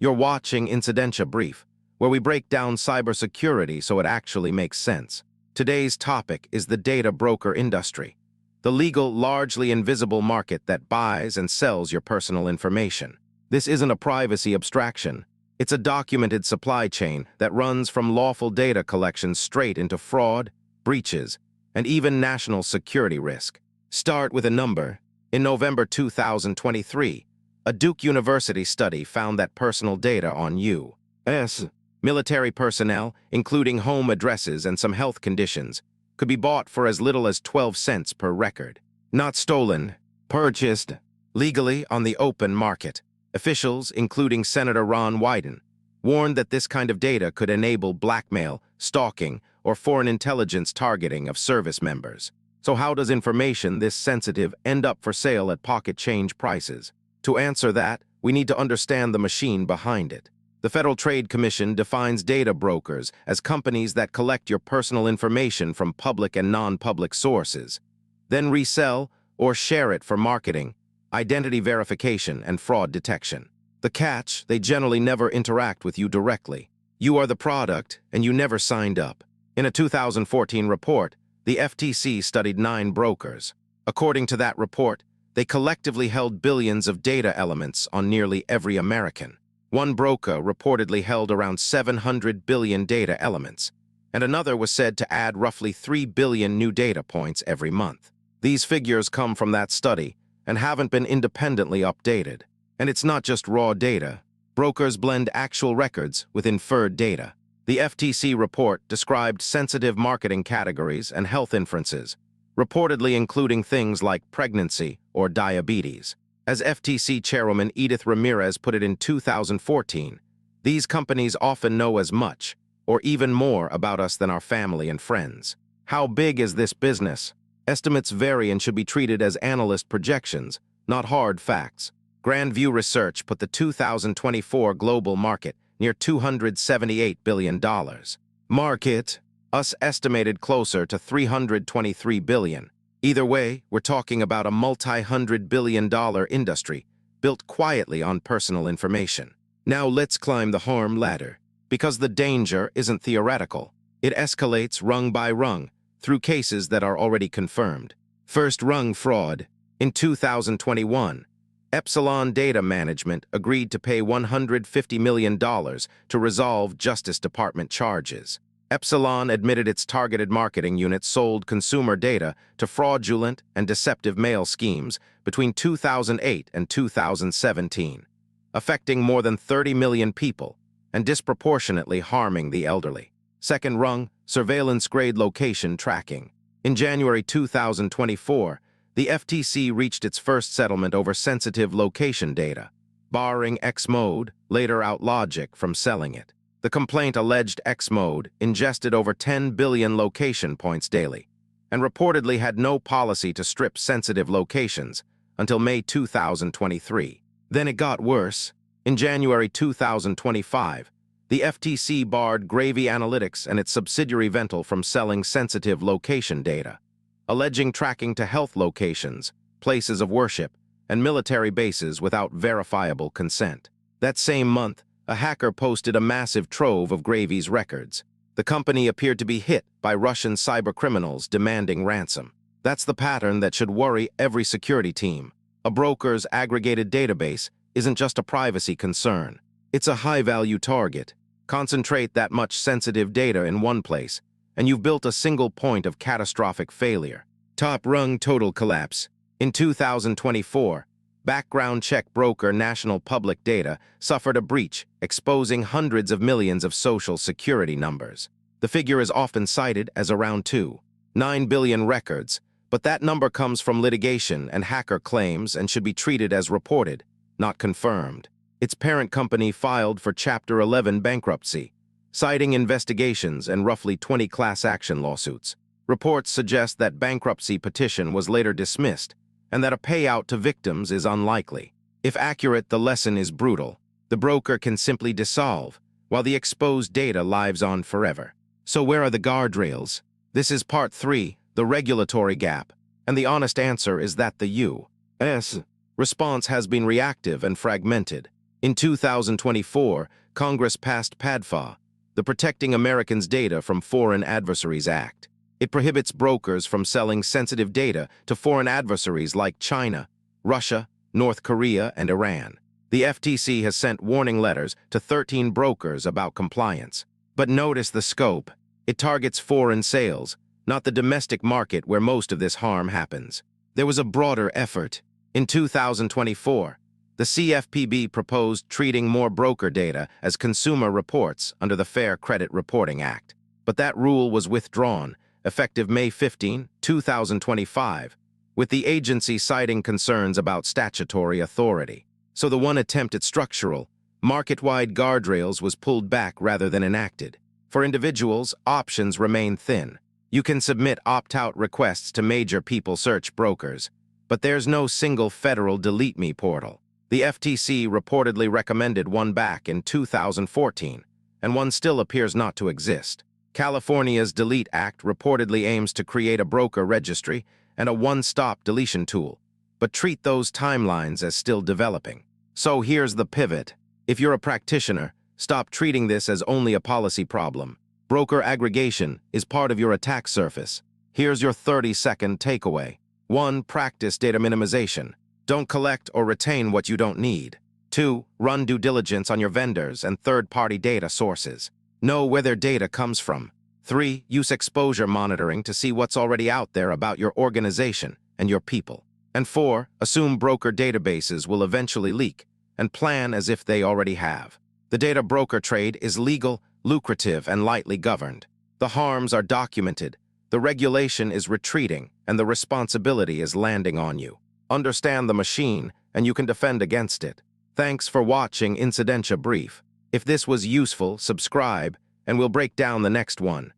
You're watching Incidentia Brief, where we break down cybersecurity so it actually makes sense. Today's topic is the data broker industry, the legal, largely invisible market that buys and sells your personal information. This isn't a privacy abstraction. It's a documented supply chain that runs from lawful data collection straight into fraud, breaches, and even national security risk. Start with a number. In November 2023, a Duke University study found that personal data on U.S. military personnel, including home addresses and some health conditions, could be bought for as little as 12 cents per record. Not stolen, purchased legally on the open market. Officials, including Senator Ron Wyden, warned that this kind of data could enable blackmail, stalking, or foreign intelligence targeting of service members. So how does information this sensitive end up for sale at pocket change prices? To answer that, we need to understand the machine behind it. The Federal Trade Commission defines data brokers as companies that collect your personal information from public and non-public sources, then resell or share it for marketing, identity verification, and fraud detection. The catch, they generally never interact with you directly. You are the product, and you never signed up. In a 2014 report, the FTC studied 9 brokers. According to that report, they collectively held billions of data elements on nearly every American. One broker reportedly held around 700 billion data elements, and another was said to add roughly 3 billion new data points every month. These figures come from that study and haven't been independently updated. And it's not just raw data. Brokers blend actual records with inferred data. The FTC report described sensitive marketing categories and health inferences, reportedly including things like pregnancy or diabetes. As FTC Chairwoman Edith Ramirez put it in 2014, these companies often know as much, or even more, about us than our family and friends. How big is this business? Estimates vary and should be treated as analyst projections, not hard facts. Grand View Research put the 2024 global market near $278 billion. Market, us estimated closer to $323 billion. Either way, we're talking about a multi-hundred-billion-dollar industry built quietly on personal information. Now let's climb the harm ladder, because the danger isn't theoretical. It escalates rung by rung through cases that are already confirmed. First rung fraud. In 2021, Epsilon Data Management agreed to pay $150 million to resolve Justice Department charges. Epsilon admitted its targeted marketing unit sold consumer data to fraudulent and deceptive mail schemes between 2008 and 2017, affecting more than 30 million people and disproportionately harming the elderly. Second rung, surveillance-grade location tracking. In January 2024, the FTC reached its first settlement over sensitive location data, barring X-Mode, later OutLogic, from selling it. The complaint alleged X-Mode ingested over 10 billion location points daily and reportedly had no policy to strip sensitive locations until May 2023. Then it got worse. In January 2025, the FTC barred Gravy Analytics and its subsidiary Vental from selling sensitive location data, alleging tracking to health locations, places of worship, and military bases without verifiable consent. That same month, a hacker posted a massive trove of Gravy's records. The company appeared to be hit by Russian cybercriminals demanding ransom. That's the pattern that should worry every security team. A broker's aggregated database isn't just a privacy concern. It's a high-value target. Concentrate that much sensitive data in one place, and you've built a single point of catastrophic failure. Top rung total collapse. In 2024, background check broker National Public Data suffered a breach, exposing hundreds of millions of social security numbers. The figure is often cited as around 2.9 billion records, but that number comes from litigation and hacker claims and should be treated as reported, not confirmed. Its parent company filed for Chapter 11 bankruptcy, citing investigations and roughly 20 class action lawsuits. Reports suggest that bankruptcy petition was later dismissed and that a payout to victims is unlikely. If accurate, the lesson is brutal. The broker can simply dissolve, while the exposed data lives on forever. So where are the guardrails? This is part 3, the regulatory gap, and the honest answer is that the U.S. response has been reactive and fragmented. In 2024, Congress passed PADFA, the Protecting Americans' Data from Foreign Adversaries Act. It prohibits brokers from selling sensitive data to foreign adversaries like China, Russia, North Korea, and Iran. The FTC has sent warning letters to 13 brokers about compliance. But notice the scope. It targets foreign sales, not the domestic market where most of this harm happens. There was a broader effort. In 2024, the CFPB proposed treating more broker data as consumer reports under the Fair Credit Reporting Act. But that rule was withdrawn, effective May 15, 2025, with the agency citing concerns about statutory authority. So the one attempt at structural, market-wide guardrails was pulled back rather than enacted. For individuals, options remain thin. You can submit opt-out requests to major people search brokers, but there's no single federal delete me portal. The FTC reportedly recommended one back in 2014, and one still appears not to exist. California's Delete Act reportedly aims to create a broker registry and a one-stop deletion tool, but treat those timelines as still developing. So here's the pivot. If you're a practitioner, stop treating this as only a policy problem. Broker aggregation is part of your attack surface. Here's your 30-second takeaway. 1. Practice data minimization. Don't collect or retain what you don't need. 2. Run due diligence on your vendors and third-party data sources. Know where their data comes from. 3. Use exposure monitoring to see what's already out there about your organization and your people. And 4. Assume broker databases will eventually leak and plan as if they already have. The data broker trade is legal, lucrative, and lightly governed. The harms are documented, the regulation is retreating, and the responsibility is landing on you. Understand the machine, and you can defend against it. Thanks for watching Incidentia Brief. If this was useful, subscribe, and we'll break down the next one.